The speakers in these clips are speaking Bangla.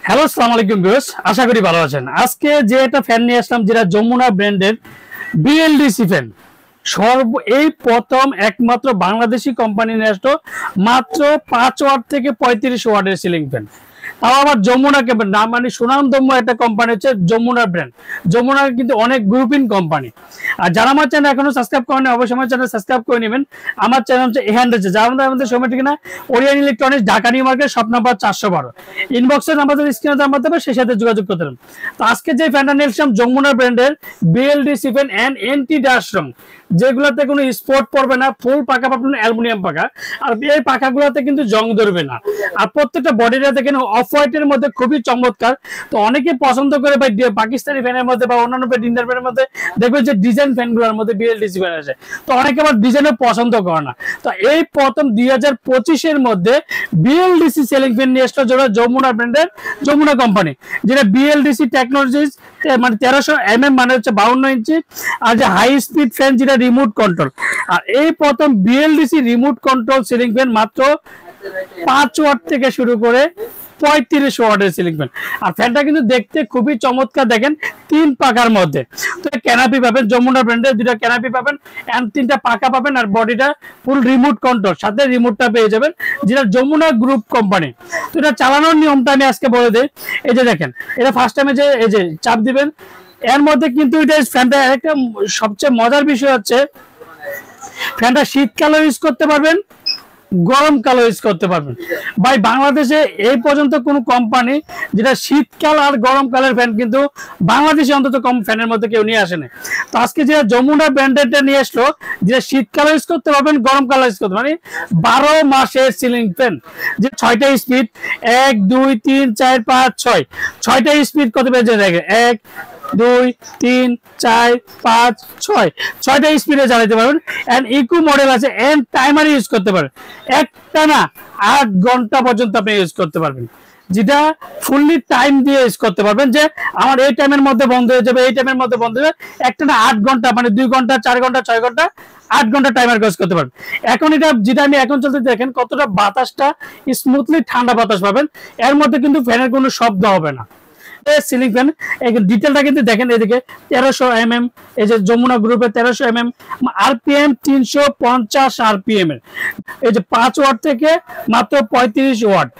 হ্যালো, আসসালামু আলাইকুম ভিউয়ার্স, আশা করি ভালো আছেন। আজকে যে একটা ফ্যান নিয়ে আসলাম, যেটা যমুনা ব্র্যান্ডের বিএলডিসি ফ্যান। এই প্রথম একমাত্র বাংলাদেশি কোম্পানি নিয়ে আসলো মাত্র 5 ওয়াট থেকে 35 ওয়াটের সিলিং ফ্যান। তাও আবার যমুনাকে নাম, মানে সুনামধন্য একটা কোম্পানি হচ্ছে যমুনা ব্র্যান্ড। যমুনা কিন্তু অনেক গ্রুপিং কোম্পানি। আর যারা আমার চ্যানেল এখনো সাবস্ক্রাইব করেনি, অবশ্যই আমার চ্যানেল সাবস্ক্রাইব করে নেবেন। আমার চ্যানেল হচ্ছে এখান রয়েছে, যারা আমাদের সময় ঠিক না, Orient Electronics, Dhaka New Market, shop number 412। ইনবক্সের নাম্বার স্ক্রিনে নাম্বার দেবে, সেই সাথে যোগাযোগ করতে পারেন। তো আজকে যে ফ্যানটা নিয়ে এসেছিলাম যমুনা ব্র্যান্ডের BLDC fan and anti dust রং, যেগুলোতে কোনো স্পট পড়বে না, ফুল পাকা পাবেন অ্যালুমিনিয়াম পাকা। আর এই পাকাগুলোতে কিন্তু জং ধরবে না। আর প্রত্যেকটা বডিটা দেখেন অফ হোয়াইটের মধ্যে, খুবই চমৎকার। তো অনেকে পছন্দ করে ভাই পাকিস্তানি ফ্যানের মধ্যে বা অন্যান্য ইন্ডিয়ান ফ্যানের মধ্যে দেখবেন যে ডিজাইন ফ্যানগুলোর মধ্যে বিএলডিসি ফ্যান আছে। তো অনেকে আবার ডিজাইনও পছন্দ করে না। তো এই প্রথম 2025-এর মধ্যে বিএলডিসি সিলিং ফ্যান নিয়ে আসলো, যেটা যমুনা ব্র্যান্ডের, যমুনা কোম্পানি, যেটা বিএলডিসি টেকনোলজিস, মানে 1300 মানে হচ্ছে 52 ইঞ্চি। আর যে হাই স্পিড ফ্যান, যেটা রিমোট কন্ট্রোল। আর এই প্রথম BLDC remote control ceiling fan মাত্র 5 ওয়াট থেকে শুরু করে 35 ওয়াটের সিলিং ফ্যান। আর ফ্যানটা কিন্তু দেখতে খুবই চমৎকার, দেখেন 3 পাকার মধ্যে। তো ক্যানাপি পাবেন, যমুনা ব্র্যান্ডের 2টা ক্যানাপি পাবেন, এন্ড 3টা পাকা পাবেন। আর বডিটা ফুল রিমোট কন্ট্রোল, সাথে রিমোটটা পেয়ে যাবেন, যেটা যমুনা গ্রুপ কোম্পানি। তো এটা চালানোর নিয়মটা আমি আজকে বলে দিই। এই যে দেখেন, এটা ফার্স্ট টাইমে যে এই যে চাপ দিবেন, এর মধ্যে কিন্তু এটা ফ্যানটা একটা সবচেয়ে মজার বিষয় হচ্ছে, ফ্যানটা শীতকালে ইউজ করতে পারবেন, গরমকালে ইউজ করতে পারবেন। ভাই বাংলাদেশে এই পর্যন্ত কোন কোম্পানি যেটা শীতকাল আর গরমকালের ফ্যান কিন্তু বাংলাদেশে অন্তত কম ফ্যানের মধ্যে কেউ নিয়ে আসেনি। তো আজকে যেটা যমুনা ব্র্যান্ডেডটা নিয়ে আসলো, যেটা শীতকালে ইউজ করতে পারবেন, গরমকালে ইউজ করতে পারবেন, 12 মাসের সিলিং ফ্যান, যে 6টা স্পিড, 1 2 3 4 5 6, 6টা স্পিড কত পেয়েছে দেখেন, 1 2 3 4 5 6, 6টা স্পিডে চালাতে পারবেন। এন্ড ইকো মডেল আছে, এন্ড টাইমার ইউজ করতে পারবেন। একটা না 8 ঘন্টা পর্যন্ত আপনি ইউজ করতে পারবেন, যেটা ফুললি টাইম দিয়ে ইউজ করতে পারবেন, যে আমার এই টাইমের মধ্যে বন্ধ হয়ে যাবে, এই টাইমের মধ্যে বন্ধ হয়ে যাবে। একটা না 8 ঘন্টা, মানে 2 ঘন্টা 4 ঘন্টা 6 ঘন্টা 8 ঘন্টা টাইমার ইউজ করতে পারবেন। এখন এটা যেটা আমি এখন চলতে দেখেন কতটা বাতাসটা স্মুথলি ঠান্ডা বাতাস পাবেন। এর মধ্যে কিন্তু ফ্যানের কোনো শব্দ হবে না। সিলিং ফ্যান ডিটেলটা কিন্তু দেখেন, এদিকে 1300 এই যে যমুনা গ্রুপের 1300 আরপিএম 350 আরপিএম এর, এই যে 5 ওয়াট থেকে মাত্র 35 ওয়াট।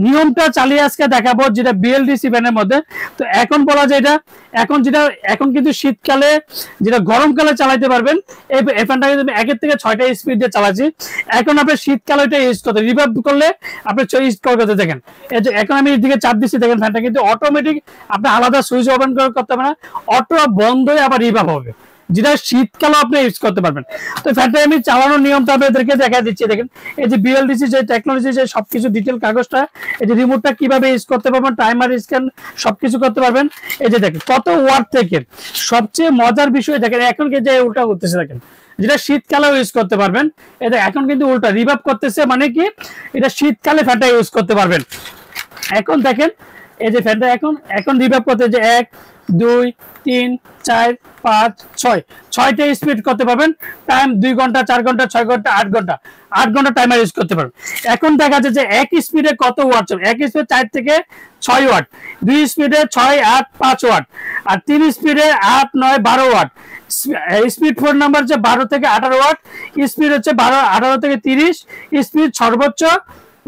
নিয়মটা চালিয়ে আজকে দেখাবো, যেটা বিএলডিসি ফ্যানের মধ্যে। তো এখন বলা যায় এটা এখন কিন্তু শীতকালে, যেটা গরমকালে চালাতে পারবেন। এই ফ্যানটা কিন্তু 1 থেকে 6টা স্পিড দিয়ে চালাচ্ছি। এখন আপনি শীতকালে এটা ইউজ করতে, রিভার্ব করলে আপনি ইউজ করতে দেখেন। এই যে এখন আমি এদিকে চাপ দিচ্ছি, দেখেন ফ্যানটা কিন্তু অটোমেটিক, আপনি আলাদা সুইচ ওপেন করতে হবে না, অটো বন্ধ হয়ে আবার রিভার্ব হবে, যেটা শীতকালে আপনি ইউজ করতে পারবেন। তো ফ্যানটা আমি চালানোর নিয়মটা আপনাদেরকে দেখা দিচ্ছি। দেখেন এই যে বিএলডিসি যে টেকনোলজি, যে সবকিছু ডিটেল কাগজটা, এই যে রিমোটটা কিভাবে ইউজ করতে পারবেন, টাইমার স্ক্যান সবকিছু করতে পারবেন। এই যে দেখেন কত ওয়াট থেকে, সবচেয়ে মজার বিষয় দেখেন, এখন যে উল্টা করতেছে দেখেন, যেটা শীতকালেও ইউজ করতে পারবেন। এটা এখন কিন্তু উল্টা রিভার্ব করতেছে, মানে কি এটা শীতকালে ফ্যানটা ইউজ করতে পারবেন। এখন দেখেন এই যে ফ্যানটা এখন রিভার্ব করতে, যে 1 2 3 4 5 6, 6টা স্পিড করতে পারবেন। টাইম 2 ঘন্টা 4 ঘন্টা 6 ঘন্টা 8 ঘন্টা 8 ঘন্টা টাইমার ইউজ করতে পারবেন। এখন দেখা যাচ্ছে যে 1 স্পিডে কত ওয়াট চলে, 1 স্পিডে 4 থেকে 6 ওয়াট, 2 স্পিডে 6 8 5 ওয়াট, আর 3 স্পিডে 8 9 12 ওয়াট। স্পিড 4 নাম্বার হচ্ছে 12 থেকে 18 ওয়াট, স্পিড হচ্ছে 18 থেকে 30, স্পিড সর্বোচ্চ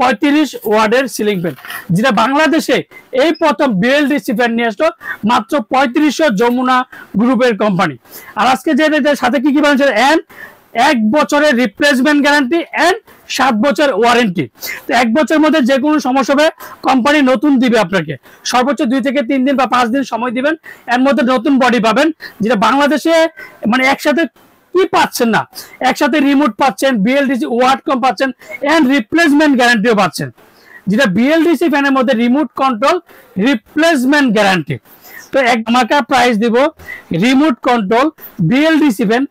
35 ওয়াটের সিলিং ফ্যান, যেটা বাংলাদেশে এই প্রথম বিএলডিসি ফ্যান নিয়ে আসলো মাত্র 3500, যমুনা গ্রুপের কোম্পানি। আর আজকে যে সাথে কি কি বানিয়েছে, এন্ড 1 বছরের রিপ্লেসমেন্ট গ্যারান্টি এন্ড 7 বছর ওয়ারেন্টি। তো 1 বছরের মধ্যে যে কোনো সমস্যা হবে কোম্পানি নতুন দিবে আপনাকে, সর্বোচ্চ 2 থেকে 3 দিন বা 5 দিন সময় দিবেন, এর মধ্যে নতুন বডি পাবেন, যেটা বাংলাদেশে মানে একসাথে কি পাচ্ছেন না, একসাথে রিমোট পাচ্ছেন, বিএলডিসি ওয়াট কম পাচ্ছেন, এন্ড রিপ্লেসমেন্ট গ্যারান্টিও পাচ্ছেন, যেটা বিএলডিসি ফ্যানের মধ্যে রিমোট কন্ট্রোল রিপ্লেসমেন্ট গ্যারান্টি। তো এক ধামাকা প্রাইস দিব, রিমোট কন্ট্রোল বিএলডিসি ফ্যান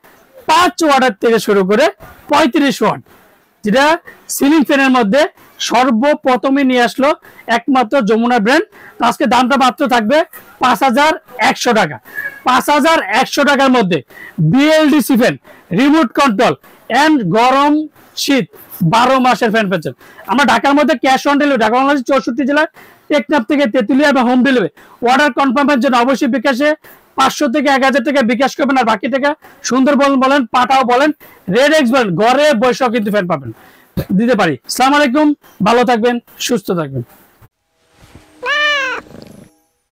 5 ওয়াটের থেকে শুরু করে 35 ওয়াট, যেটা সিলিং ফ্যানের মধ্যে সর্বপ্রথমে নিয়ে আসলো একমাত্র যমুনা ব্র্যান্ড। আজকে দামটা মাত্র থাকবে 5100 টাকা। 5100 টাকার মধ্যে BLDC fan, remote control and গরম শীত 12 মাসের ফ্যান পাচ্ছেন। আমরা ঢাকার মধ্যে cash on delivery, Dhaka Bangladesh 64 জেলায় টেকনাফ থেকে তেতুলিয়া এবং হোম ডেলিভারি। অর্ডার কনফার্মের জন্য অবশ্যই বিকাশে 500 থেকে 1000 টাকা বিকাশ করবেন, আর বাকি টাকা সুন্দরবন বলেন, পাটাও বলেন, রেড এক্স বলেন, ঘরে বসেও কিন্তু ফ্যান পাবেন, দিতে পারি। আসসালামু আলাইকুম, ভালো থাকবেন, সুস্থ থাকবেন।